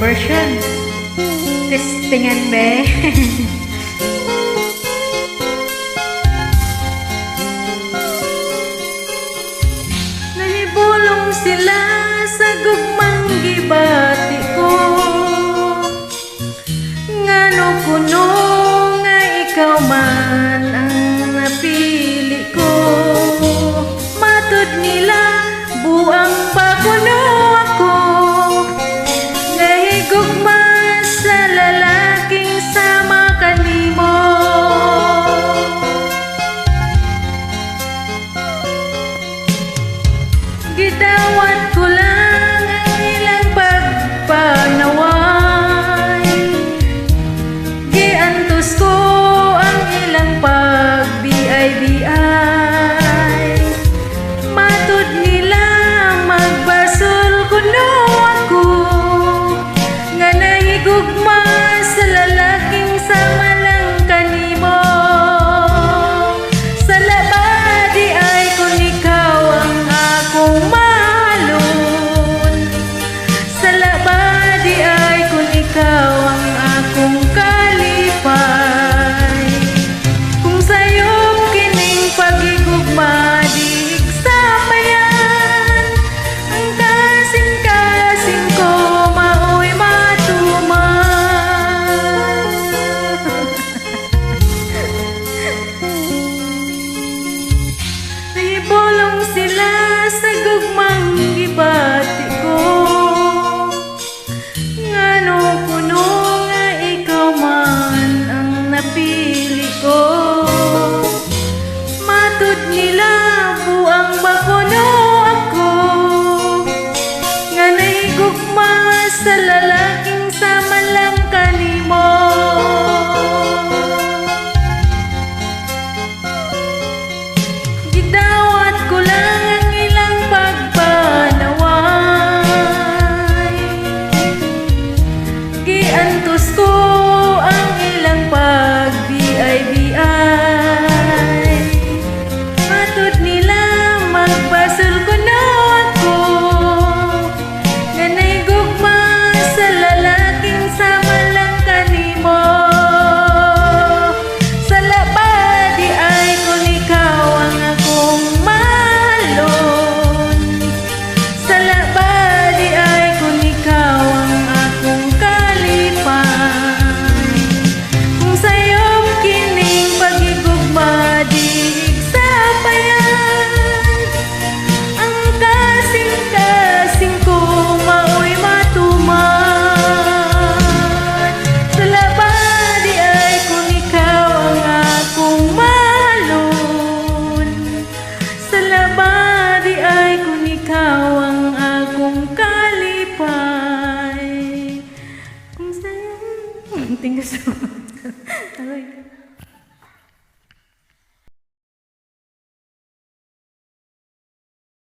version. Testingan be. Nahibulong sila sa gugmang gibati ko, ngano kuno nga ikaw man ang napili ko. Matud nila buang pa kuno ako, nahigugma sa lalaking sama kanimo. Gidawat ko lang ang ilang pagpanaway, giantos ko ang ilang pagbiay-biay. Matud nila magbasol kuno ako, nga nahigugma sa lalaking sama lang kanimo. Sa labadi ay kung ikaw ang akong mahalon, sa labadi ay kung ikaw ang akong kalipay. Kung sa'yo kining pagigugma diig sa bayan, ang kasing-kasing ko mao'y matuman. Nahibulong sila sa gugmang gibati ko, ngano kuno nga ikaw man ang napili ko. Matud nila buang ba kuno ako, nga nahigugma sa lalaking sama lang kanimo. Gidawat ko lang ang ilang pagpanaway, giantos ko ang ilang pagbiay-biay. Matud nila magbasol kuno ako, nga nahigugma sa lalaking sama lang kanimo. Sa labadi ay kung ikaw ang akong mahalon, sa labadi ay kung ikaw ang akong kalipay. Kung sa'yo kining pagigugma diig sa bayan, ang kasing-kasing ko mao'y matuman. Sa labadi ay kung ikaw ang akong mahalon, sa labadi ay kung ikaw ang akong kalipay. Kung sa'yo tingnan sa